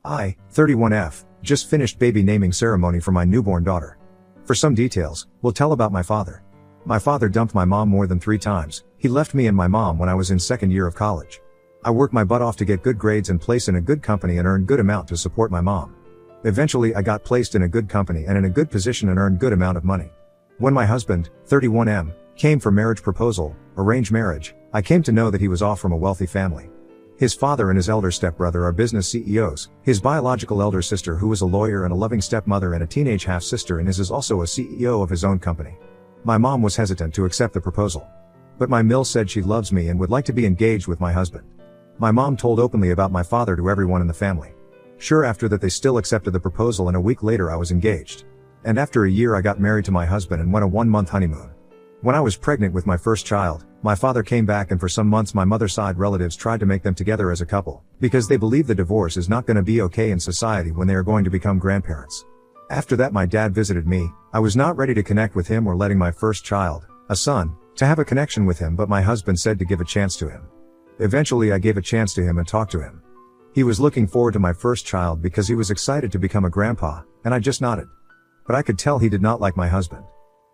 I, 31F, just finished baby naming ceremony for my newborn daughter. For some details, we'll tell about my father. My father dumped my mom more than 3 times. He left me and my mom when I was in second year of college. I worked my butt off to get good grades and place in a good company and earn good amount to support my mom. Eventually I got placed in a good company and in a good position and earned good amount of money. When my husband, 31M, came for marriage proposal, arranged marriage, I came to know that he was off from a wealthy family. His father and his elder stepbrother are business CEOs, his biological elder sister who is a lawyer and a loving stepmother and a teenage half-sister and is also a CEO of his own company. My mom was hesitant to accept the proposal. But my mill said she loves me and would like to be engaged with my husband. My mom told openly about my father to everyone in the family. Sure, after that they still accepted the proposal and a week later I was engaged. And after a year I got married to my husband and went a 1-month honeymoon. When I was pregnant with my first child, my father came back and for some months my mother's side relatives tried to make them together as a couple, because they believe the divorce is not going to be okay in society when they are going to become grandparents. After that my dad visited me. I was not ready to connect with him or letting my first child, a son, to have a connection with him, but my husband said to give a chance to him. Eventually I gave a chance to him and talked to him. He was looking forward to my first child because he was excited to become a grandpa, and I just nodded. But I could tell he did not like my husband.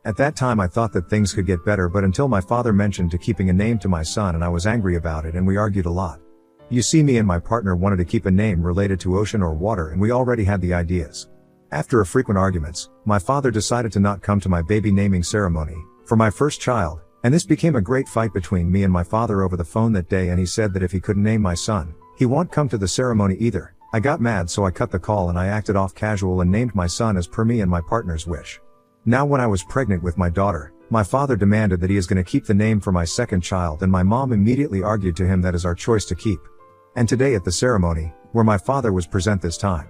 At that time I thought that things could get better, but until my father mentioned to keeping a name to my son and I was angry about it and we argued a lot. You see, me and my partner wanted to keep a name related to ocean or water and we already had the ideas. After frequent arguments, my father decided to not come to my baby naming ceremony for my first child, and this became a great fight between me and my father over the phone that day, and he said that if he couldn't name my son, he won't come to the ceremony either. I got mad, so I cut the call and I acted off casual and named my son as per me and my partner's wish. Now when I was pregnant with my daughter, my father demanded that he is going to keep the name for my second child, and my mom immediately argued to him that is our choice to keep. And today at the ceremony, where my father was present this time,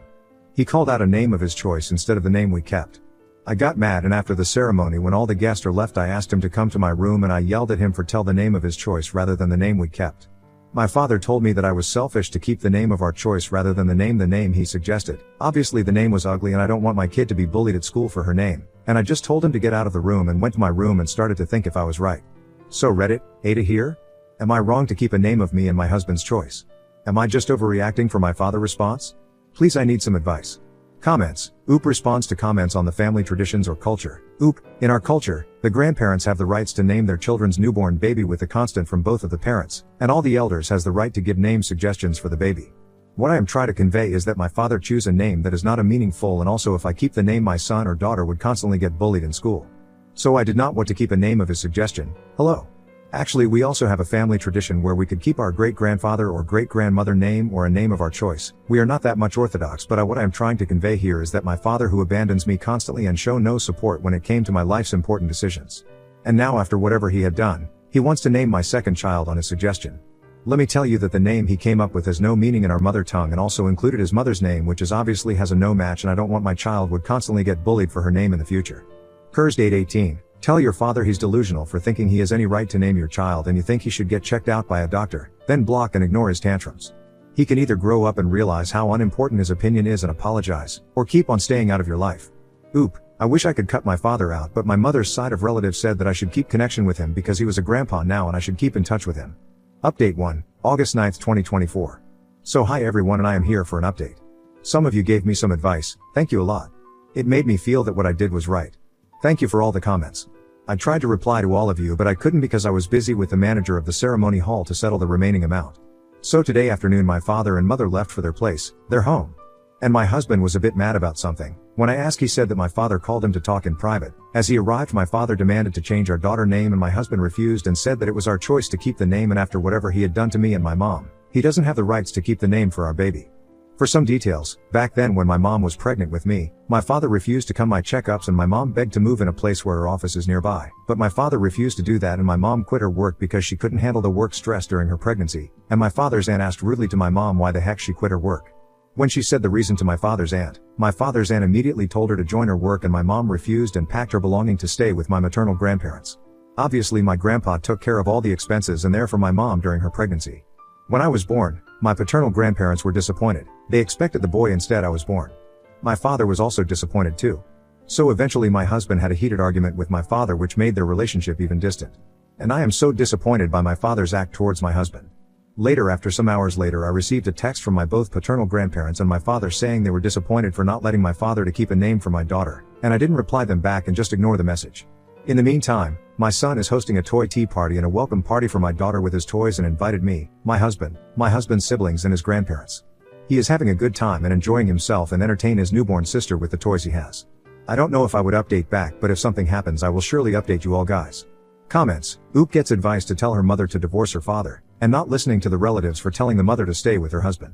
he called out a name of his choice instead of the name we kept. I got mad, and after the ceremony when all the guests are left I asked him to come to my room and I yelled at him for tell the name of his choice rather than the name we kept. My father told me that I was selfish to keep the name of our choice rather than the name he suggested. Obviously the name was ugly and I don't want my kid to be bullied at school for her name, and I just told him to get out of the room and went to my room and started to think if I was right. So Reddit, Ada here? Am I wrong to keep a name of me and my husband's choice? Am I just overreacting for my father response? Please, I need some advice. Comments. Oop responds to comments on the family traditions or culture. Oop, in our culture, the grandparents have the rights to name their children's newborn baby with the consent from both of the parents, and all the elders has the right to give name suggestions for the baby. What I am trying to convey is that my father choose a name that is not a meaningful, and also if I keep the name my son or daughter would constantly get bullied in school. So I did not want to keep a name of his suggestion. Hello. Actually, we also have a family tradition where we could keep our great-grandfather or great-grandmother name or a name of our choice. We are not that much orthodox, but what I am trying to convey here is that my father who abandons me constantly and show no support when it came to my life's important decisions. And now after whatever he had done, he wants to name my second child on his suggestion. Let me tell you that the name he came up with has no meaning in our mother tongue and also included his mother's name, which is obviously has a no match, and I don't want my child would constantly get bullied for her name in the future. Kurs date 18. Tell your father he's delusional for thinking he has any right to name your child and you think he should get checked out by a doctor, then block and ignore his tantrums. He can either grow up and realize how unimportant his opinion is and apologize, or keep on staying out of your life. Oop, I wish I could cut my father out, but my mother's side of relatives said that I should keep connection with him because he was a grandpa now and I should keep in touch with him. Update 1, August 9th, 2024. So hi everyone, and I am here for an update. Some of you gave me some advice, thank you a lot. It made me feel that what I did was right. Thank you for all the comments. I tried to reply to all of you, but I couldn't because I was busy with the manager of the ceremony hall to settle the remaining amount. So today afternoon my father and mother left for their place, their home. And my husband was a bit mad about something. When I asked, he said that my father called him to talk in private. As he arrived, my father demanded to change our daughter name and my husband refused and said that it was our choice to keep the name, and after whatever he had done to me and my mom, he doesn't have the rights to keep the name for our baby. For some details, back then when my mom was pregnant with me, my father refused to come my checkups and my mom begged to move in a place where her office is nearby. But my father refused to do that and my mom quit her work because she couldn't handle the work stress during her pregnancy, and my father's aunt asked rudely to my mom why the heck she quit her work. When she said the reason to my father's aunt immediately told her to join her work and my mom refused and packed her belongings to stay with my maternal grandparents. Obviously my grandpa took care of all the expenses and there for my mom during her pregnancy. When I was born, my paternal grandparents were disappointed. They expected the boy, instead I was born. My father was also disappointed too. So eventually my husband had a heated argument with my father which made their relationship even distant. And I am so disappointed by my father's act towards my husband. Later, after some hours later, I received a text from my both paternal grandparents and my father saying they were disappointed for not letting my father to keep a name for my daughter, and I didn't reply them back and just ignore the message. In the meantime, my son is hosting a toy tea party and a welcome party for my daughter with his toys and invited me, my husband's siblings and his grandparents. He is having a good time and enjoying himself and entertain his newborn sister with the toys he has. I don't know if I would update back, but if something happens I will surely update you all guys. Comments. Oop gets advice to tell her mother to divorce her father, and not listening to the relatives for telling the mother to stay with her husband.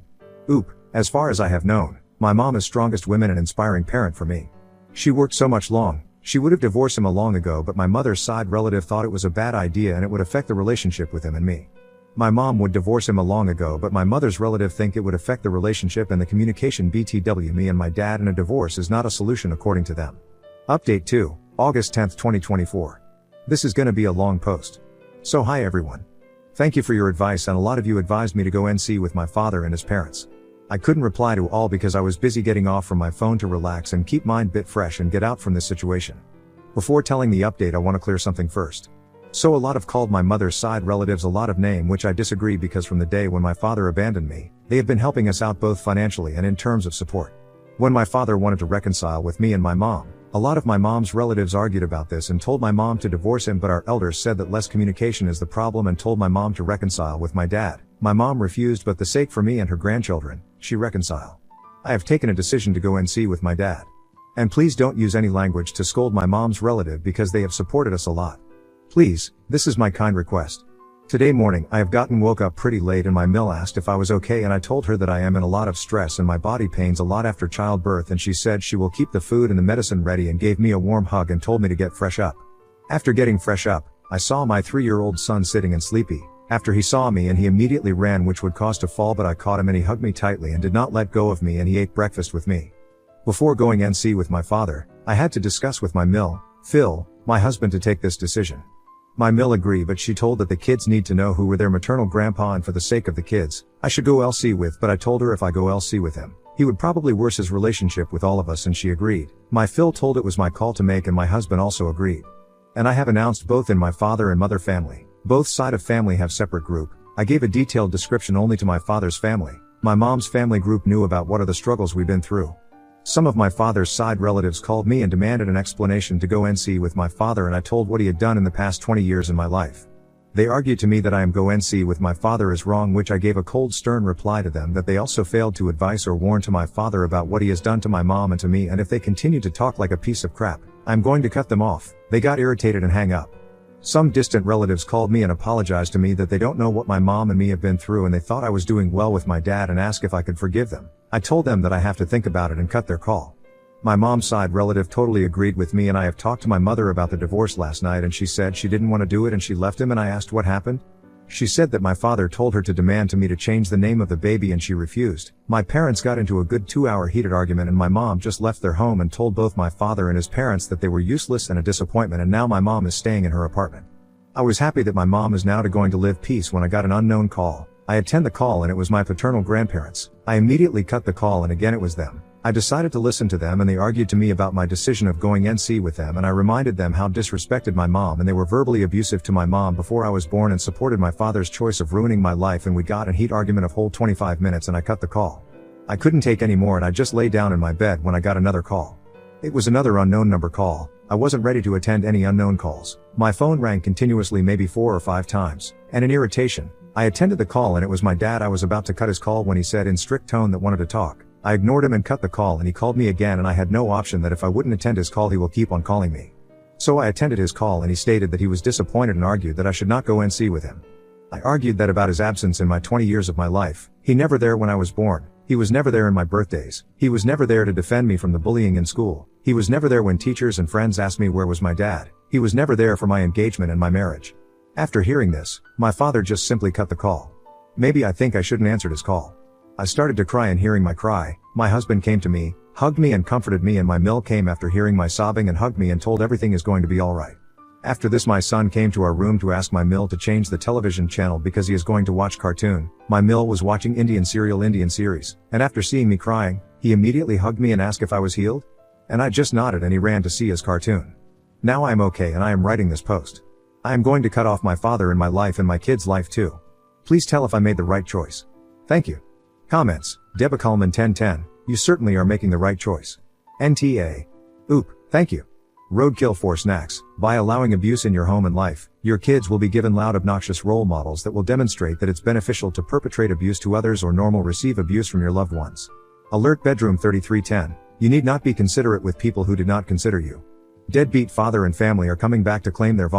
Oop, as far as I have known, my mom is strongest woman and inspiring parent for me. She worked so much long, she would have divorced him a long ago, but my mother's side relative thought it was a bad idea and it would affect the relationship with him and me. My mom would divorce him a long ago, but my mother's relative think it would affect the relationship and the communication. BTW, me and my dad, and a divorce is not a solution according to them. Update 2, August 10th, 2024. This is gonna be a long post. So hi everyone. Thank you for your advice, and a lot of you advised me to go NC with my father and his parents. I couldn't reply to all because I was busy getting off from my phone to relax and keep mind bit fresh and get out from this situation. Before telling the update, I want to clear something first. So a lot of called my mother's side relatives a lot of name, which I disagree, because from the day when my father abandoned me, they have been helping us out both financially and in terms of support. When my father wanted to reconcile with me and my mom, a lot of my mom's relatives argued about this and told my mom to divorce him, but our elders said that less communication is the problem and told my mom to reconcile with my dad. My mom refused, but the sake for me and her grandchildren, she reconciled. I have taken a decision to go NC with my dad. And please don't use any language to scold my mom's relative because they have supported us a lot. Please, this is my kind request. Today morning I have woke up pretty late and my mill asked if I was okay, and I told her that I am in a lot of stress and my body pains a lot after childbirth, and she said she will keep the food and the medicine ready and gave me a warm hug and told me to get fresh up. After getting fresh up, I saw my 3-year-old son sitting and sleepy. After he saw me and he immediately ran, which would cause to fall, but I caught him and he hugged me tightly and did not let go of me, and he ate breakfast with me. Before going NC with my father, I had to discuss with my mill, Phil, my husband, to take this decision. My mill agreed, but she told that the kids need to know who were their maternal grandpa, and for the sake of the kids, I should go LC with, but I told her if I go LC with him, he would probably worse his relationship with all of us, and she agreed. My Phil told it was my call to make, and my husband also agreed. And I have announced both in my father and mother family. Both side of family have separate group. I gave a detailed description only to my father's family. My mom's family group knew about what are the struggles we've been through. Some of my father's side relatives called me and demanded an explanation to go NC with my father, and I told what he had done in the past 20 years in my life. They argued to me that I am go NC with my father is wrong, which I gave a cold stern reply to them that they also failed to advise or warn to my father about what he has done to my mom and to me, and if they continue to talk like a piece of crap, I'm going to cut them off. They got irritated and hang up. Some distant relatives called me and apologized to me that they don't know what my mom and me have been through, and they thought I was doing well with my dad and asked if I could forgive them. I told them that I have to think about it and cut their call. My mom's side relative totally agreed with me, and I have talked to my mother about the divorce last night, and she said she didn't want to do it and she left him, and I asked what happened. She said that my father told her to demand to me to change the name of the baby and she refused. My parents got into a good 2-hour heated argument, and my mom just left their home and told both my father and his parents that they were useless and a disappointment, and now my mom is staying in her apartment. I was happy that my mom is now going to live peace when I got an unknown call. I attend the call and it was my paternal grandparents. I immediately cut the call and again it was them. I decided to listen to them and they argued to me about my decision of going NC with them, and I reminded them how disrespected my mom and they were verbally abusive to my mom before I was born and supported my father's choice of ruining my life, and we got in heat argument of whole 25 minutes and I cut the call. I couldn't take any more and I just lay down in my bed when I got another call. It was another unknown number call. I wasn't ready to attend any unknown calls. My phone rang continuously maybe 4 or 5 times, and in irritation, I attended the call and it was my dad. I was about to cut his call when he said in strict tone that wanted to talk. I ignored him and cut the call, and he called me again, and I had no option that if I wouldn't attend his call he will keep on calling me. So I attended his call and he stated that he was disappointed and argued that I should not go NC with him. I argued that about his absence in my 20 years of my life. He never there when I was born. He was never there in my birthdays. He was never there to defend me from the bullying in school. He was never there when teachers and friends asked me where was my dad. He was never there for my engagement and my marriage. After hearing this, my father just simply cut the call. Maybe I think I shouldn't answered his call. I started to cry, and hearing my cry, my husband came to me, hugged me and comforted me, and my mill came after hearing my sobbing and hugged me and told everything is going to be alright. After this, my son came to our room to ask my mill to change the television channel because he is going to watch cartoon. My mill was watching Indian series, and after seeing me crying, he immediately hugged me and asked if I was healed. And I just nodded and he ran to see his cartoon. Now I am okay and I am writing this post. I am going to cut off my father in my life and my kids' life too. Please tell if I made the right choice. Thank you. Comments. Deba Coleman 1010, you certainly are making the right choice. NTA. Oop, thank you. Roadkill for snacks. By allowing abuse in your home and life, your kids will be given loud, obnoxious role models that will demonstrate that it's beneficial to perpetrate abuse to others or normal receive abuse from your loved ones. Alert Bedroom 3310. You need not be considerate with people who did not consider you. Deadbeat father and family are coming back to claim their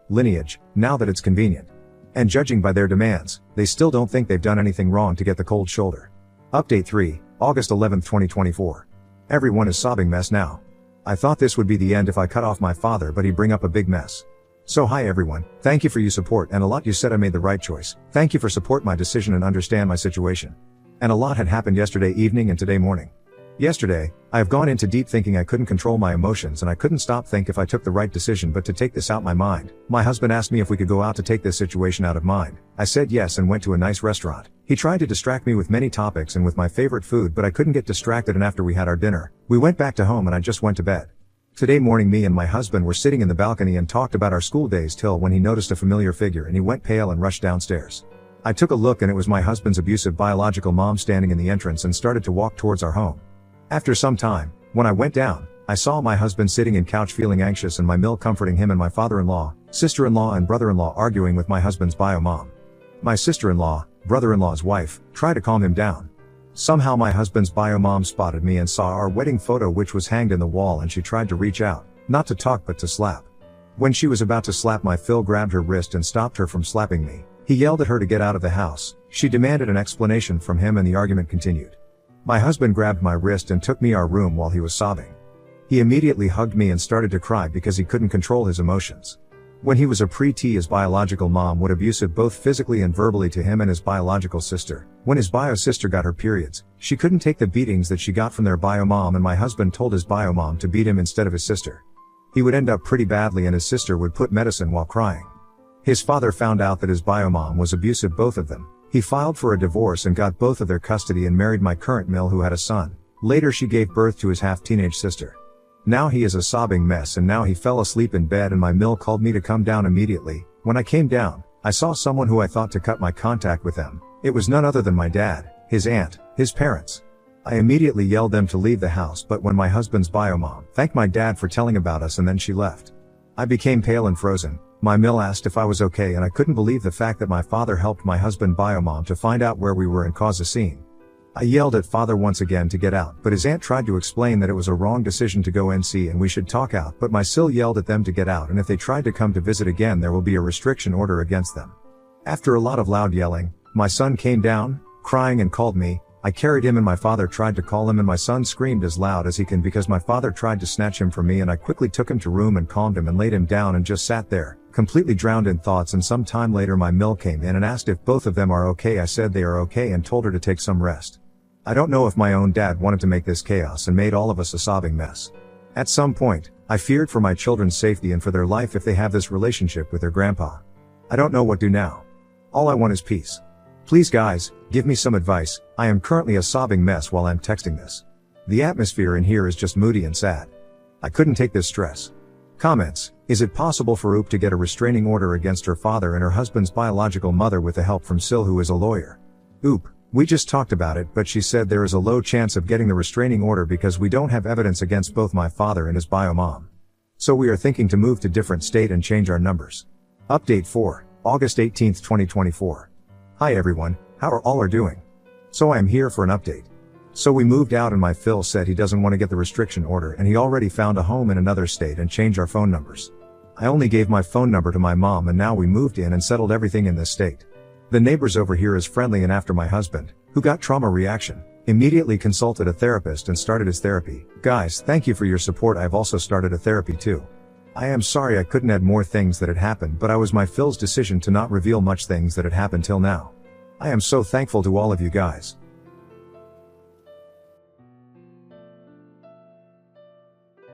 lineage, now that it's convenient. And judging by their demands, they still don't think they've done anything wrong to get the cold shoulder. Update 3, August 11, 2024. Everyone is sobbing mess now. I thought this would be the end if I cut off my father, but he bring up a big mess. So hi everyone, thank you for your support and a lot you said I made the right choice. Thank you for support my decision and understand my situation. And a lot had happened yesterday evening and today morning. Yesterday, I have gone into deep thinking. I couldn't control my emotions and I couldn't stop think if I took the right decision, but to take this out my mind. My husband asked me if we could go out to take this situation out of mind. I said yes and went to a nice restaurant. He tried to distract me with many topics and with my favorite food, but I couldn't get distracted, and after we had our dinner, we went back to home and I just went to bed. Today morning me and my husband were sitting in the balcony and talked about our school days till when he noticed a familiar figure and he went pale and rushed downstairs. I took a look and it was my husband's abusive biological mom standing in the entrance and started to walk towards our home. After some time, when I went down, I saw my husband sitting in couch feeling anxious and my mill comforting him, and my father-in-law, sister-in-law and brother-in-law arguing with my husband's bio mom. My sister-in-law, brother-in-law's wife, tried to calm him down. Somehow my husband's bio mom spotted me and saw our wedding photo which was hanged in the wall, and she tried to reach out, not to talk but to slap. When she was about to slap, my Phil grabbed her wrist and stopped her from slapping me. He yelled at her to get out of the house. She demanded an explanation from him and the argument continued. My husband grabbed my wrist and took me our room while he was sobbing. He immediately hugged me and started to cry because he couldn't control his emotions. When he was a pre-T, his biological mom would abusive both physically and verbally to him and his biological sister. When his bio sister got her periods, she couldn't take the beatings that she got from their bio mom, and my husband told his bio mom to beat him instead of his sister. He would end up pretty badly and his sister would put medicine while crying. His father found out that his bio mom was abusive, both of them. He filed for a divorce and got both of their custody and married my current mill, who had a son. Later she gave birth to his half-teenage sister. Now he is a sobbing mess and now he fell asleep in bed and my mill called me to come down immediately. When I came down, I saw someone who I thought to cut my contact with them. It was none other than my dad, his aunt, his parents. I immediately yelled them to leave the house, but when my husband's bio mom thanked my dad for telling about us and then she left. I became pale and frozen. My mill asked if I was okay and I couldn't believe the fact that my father helped my husband bio mom to find out where we were and cause a scene. I yelled at father once again to get out, but his aunt tried to explain that it was a wrong decision to go NC and we should talk out, but my sil yelled at them to get out and if they tried to come to visit again there will be a restriction order against them. After a lot of loud yelling, my son came down, crying, and called me. I carried him and my father tried to call him and my son screamed as loud as he can because my father tried to snatch him from me, and I quickly took him to room and calmed him and laid him down and just sat there, completely drowned in thoughts. And some time later my mill came in and asked if both of them are okay. I said they are okay and told her to take some rest. I don't know if my own dad wanted to make this chaos and made all of us a sobbing mess. At some point, I feared for my children's safety and for their life if they have this relationship with their grandpa. I don't know what to do now. All I want is peace. Please guys, give me some advice. I am currently a sobbing mess while I'm texting this. The atmosphere in here is just moody and sad. I couldn't take this stress. Comments. Is it possible for Oop to get a restraining order against her father and her husband's biological mother with the help from Sil, who is a lawyer? Oop. We just talked about it, but she said there is a low chance of getting the restraining order because we don't have evidence against both my father and his bio mom. So we are thinking to move to different state and change our numbers. Update 4, August 18, 2024. Hi everyone, how are all doing? So I am here for an update. So we moved out and my Phil said he doesn't want to get the restriction order and he already found a home in another state and changed our phone numbers. I only gave my phone number to my mom and now we moved in and settled everything in this state. The neighbors over here is friendly, and after my husband, who got trauma reaction, immediately consulted a therapist and started his therapy. Guys, thank you for your support. I've also started a therapy too. I am sorry I couldn't add more things that had happened, but I was my Phil's decision to not reveal much things that had happened till now. I am so thankful to all of you guys.